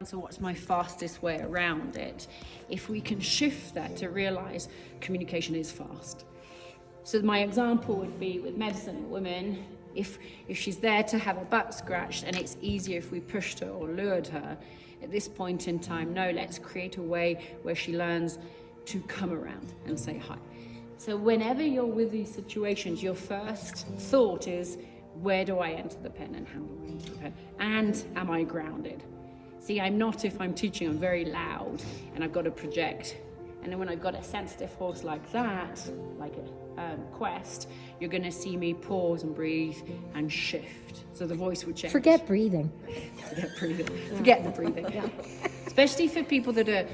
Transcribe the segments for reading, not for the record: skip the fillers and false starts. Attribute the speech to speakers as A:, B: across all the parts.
A: So what's my fastest way around it? If we can shift that to realize communication is fast. So my example would be with medicine women, if she's there to have her butt scratched and it's easier if we pushed her or lured her, at this point in time, no, let's create a way where she learns to come around and say hi. So whenever you're with these situations, your first thought is, where do I enter the pen and how do I enter the pen? And am I grounded? See, I'm not, if I'm teaching, I'm very loud and I've got to project. And then when I've got a sensitive horse like that, like a Quest, you're going to see me pause and breathe and shift. So the voice would change.
B: Forget breathing.
A: Forget breathing. Forget the breathing. Yeah. Especially for people that are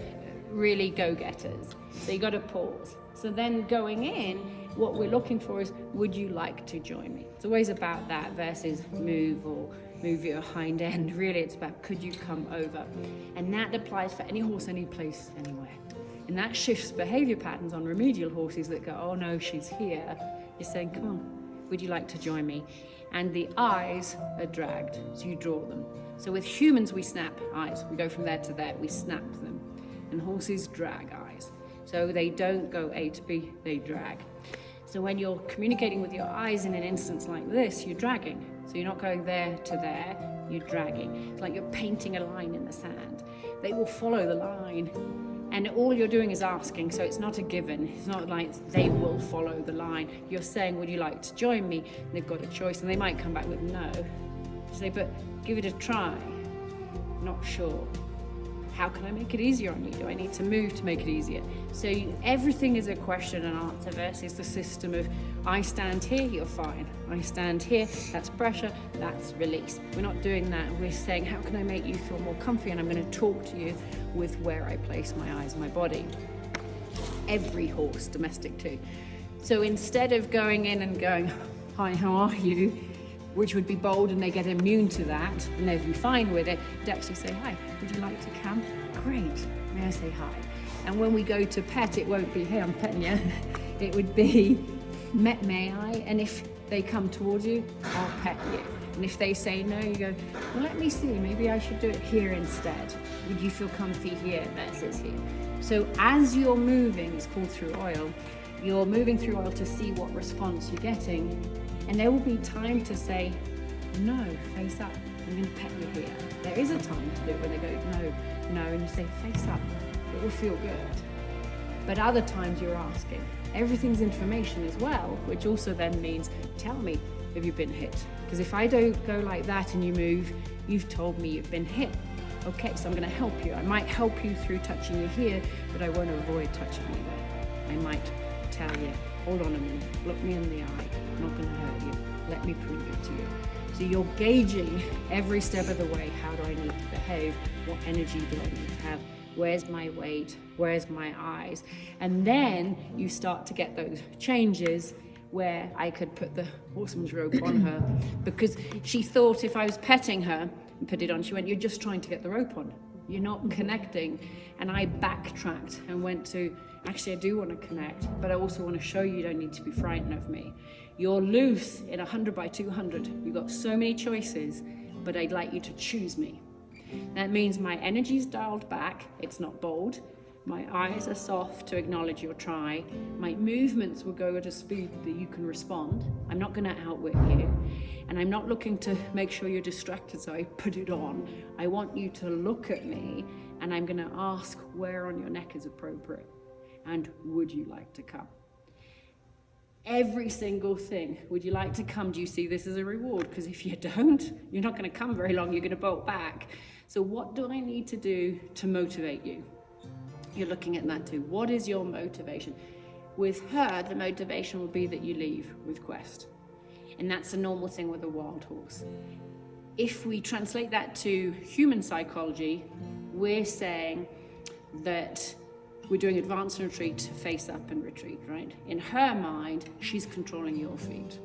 A: really go-getters. So you got to pause. So then going in, what we're looking for is, would you like to join me? It's always about that versus move or move your hind end. Really, it's about, could you come over? And that applies for any horse, any place, anywhere. And that shifts behavior patterns on remedial horses that go, oh no, she's here. You're saying, come on, would you like to join me? And the eyes are dragged, so you draw them. So with humans, we snap eyes. We go from there to there, we snap them. And horses drag eyes. So they don't go A to B, they drag. So when you're communicating with your eyes in an instance like this, you're dragging. So you're not going there to there, you're dragging. It's like you're painting a line in the sand. They will follow the line. And all you're doing is asking, so it's not a given. It's not like they will follow the line. You're saying, would you like to join me? And they've got a choice, and they might come back with no. You say, but give it a try. Not sure. How can I make it easier on you? Do I need to move to make it easier? So everything is a question and answer versus the system of, I stand here, you're fine. I stand here, that's pressure, that's release. We're not doing that. We're saying, how can I make you feel more comfy? And I'm going to talk to you with where I place my eyes and my body. Every horse, domestic too. So instead of going in and going, hi, how are you? Which would be bold and they get immune to that and they'd be fine with it, to actually say, hi, would you like to come? Great, may I say hi? And when we go to pet, it won't be, hey, I'm petting you. It would be, may I? And if they come towards you, I'll pet you. And if they say no, you go, well, let me see, maybe I should do it here instead. Would you feel comfy here versus here? So as you're moving, it's called through oil, you're moving through oil to see what response you're getting. And there will be time to say, no, face up, I'm going to pet you here. There is a time to do it when they go, no, and you say, face up, it will feel good. But other times you're asking. Everything's information as well, which also then means, tell me, have you been hit? Because if I don't go like that and you move, you've told me you've been hit. Okay, so I'm going to help you. I might help you through touching you here, but I won't avoid touching you there. I might tell you, hold on a minute, look me in the eye, I'm not going to hurt you, let me prove it to you. So you're gauging every step of the way, how do I need to behave, what energy do I need to have, where's my weight, where's my eyes, and then you start to get those changes where I could put the horseman's rope on her, because she thought if I was petting her and put it on, she went, you're just trying to get the rope on, you're not connecting. And I backtracked and went to, actually I do want to connect, but I also want to show you don't need to be frightened of me. You're loose in 100 by 200. You've got so many choices, but I'd like you to choose me. That means my energy's dialed back. It's not bold. My eyes are soft to acknowledge your try. My movements will go at a speed that you can respond. I'm not going to outwit you. And I'm not looking to make sure you're distracted, so I put it on. I want you to look at me, and I'm going to ask where on your neck is appropriate. And would you like to come? Every single thing. Would you like to come? Do you see this as a reward? Because if you don't, you're not going to come very long. You're going to bolt back. So what do I need to do to motivate you? You're looking at that too. What is your motivation? With her, the motivation will be that you leave with Quest. And that's a normal thing with a wild horse. If we translate that to human psychology, we're saying that we're doing advance and retreat, face up and retreat, right? In her mind, she's controlling your feet.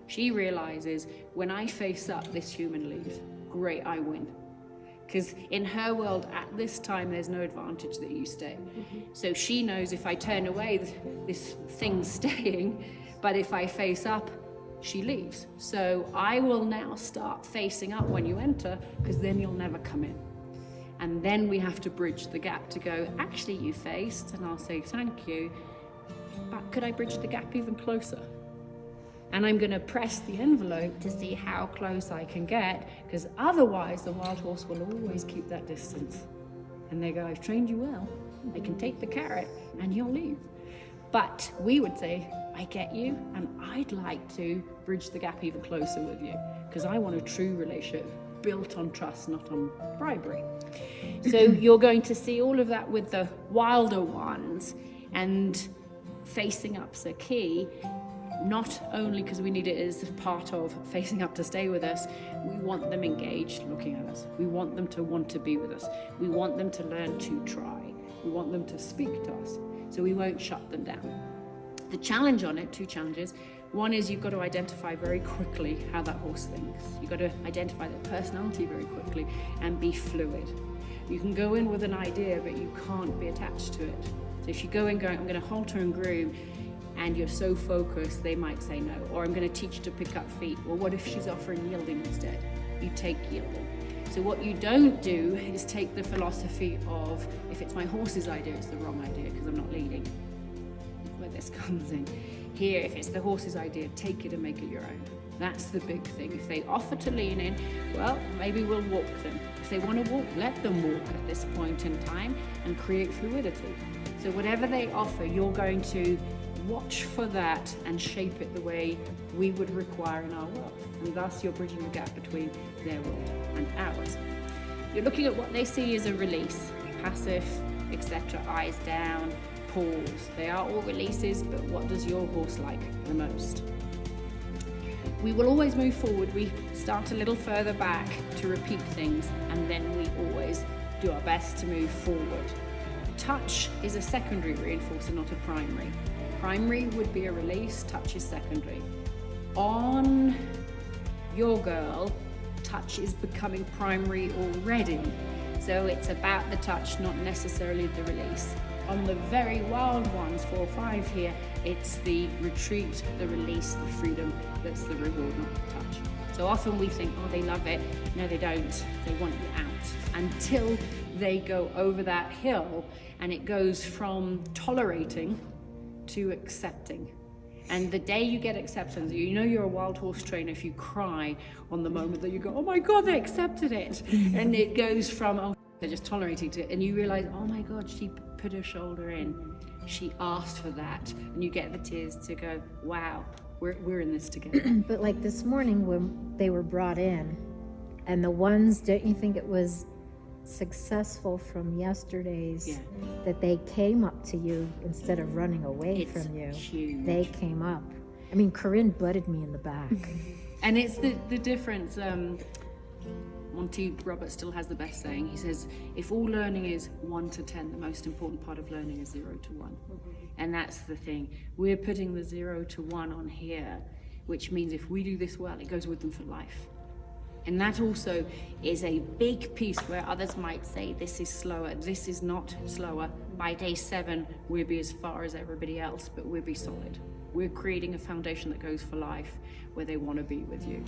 A: She realizes, when I face up, this human leaves. Great, I win. Because in her world, at this time, there's no advantage that you stay. So she knows if I turn away, this thing's staying, but if I face up, she leaves. So I will now start facing up when you enter, because then you'll never come in. And then we have to bridge the gap to go, actually you faced, and I'll say thank you, but could I bridge the gap even closer? And I'm going to press the envelope to see how close I can get, because otherwise the wild horse will always keep that distance. And they go, I've trained you well. I can take the carrot and you'll leave. But we would say, I get you, and I'd like to bridge the gap even closer with you, because I want a true relationship built on trust, not on bribery. So you're going to see all of that with the wilder ones, and facing up's a key, not only because we need it as part of facing up to stay with us, we want them engaged looking at us. We want them to want to be with us. We want them to learn to try. We want them to speak to us, so we won't shut them down. The challenge on it, 2 challenges. One is you've got to identify very quickly how that horse thinks. You've got to identify their personality very quickly and be fluid. You can go in with an idea, but you can't be attached to it. So if you go in going, I'm going to halter and groom, and you're so focused, they might say no. Or I'm going to teach you to pick up feet. Well, what if she's offering yielding instead? You take yielding. So what you don't do is take the philosophy of, if it's my horse's idea, it's the wrong idea because I'm not leading. Where this comes in. Here, if it's the horse's idea, take it and make it your own. That's the big thing. If they offer to lean in, well, maybe we'll walk them. If they want to walk, let them walk at this point in time and create fluidity. So whatever they offer, you're going to watch for that and shape it the way we would require in our world. And thus you're bridging the gap between their world and ours. You're looking at what they see as a release, passive, etc., eyes down, pause. They are all releases, but what does your horse like the most? We will always move forward. We start a little further back to repeat things, and then we always do our best to move forward. Touch is a secondary reinforcer, not a primary. Primary would be a release, touch is secondary. On your girl, touch is becoming primary already. So it's about the touch, not necessarily the release. On the very wild ones, 4 or 5 here, it's the retreat, the release, the freedom that's the reward, not the touch. So often we think, oh, they love it. No, they don't. They want you out until they go over that hill, and it goes from tolerating to accepting. And the day you get acceptance, you know you're a wild horse trainer if you cry on the moment that you go, oh my God, they accepted it. And it goes from, oh, they're just tolerating to it, and you realize, oh my God, she put her shoulder in. She asked for that. And you get the tears to go, wow, we're in this together.
B: But like this morning when they were brought in, and the ones, don't you think it was successful from yesterday's that they came up to you instead of running away from you?
A: Huge.
B: They came up. I mean, Corinne butted me in the back.
A: And it's the difference. Monty Roberts still has the best saying. He says, if all learning is 1 to 10, the most important part of learning is 0 to 1. And that's the thing. We're putting the 0 to 1 on here, which means if we do this well, it goes with them for life. And that also is a big piece where others might say, this is slower, this is not slower. By day 7, we'll be as far as everybody else, but we'll be solid. We're creating a foundation that goes for life, where they want to be with you.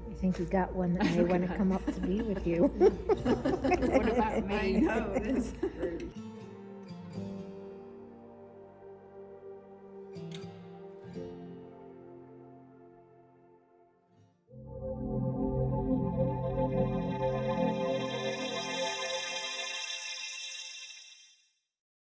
B: I think you got one that may want to come up to be with you.
A: What about me?
C: I know, it is.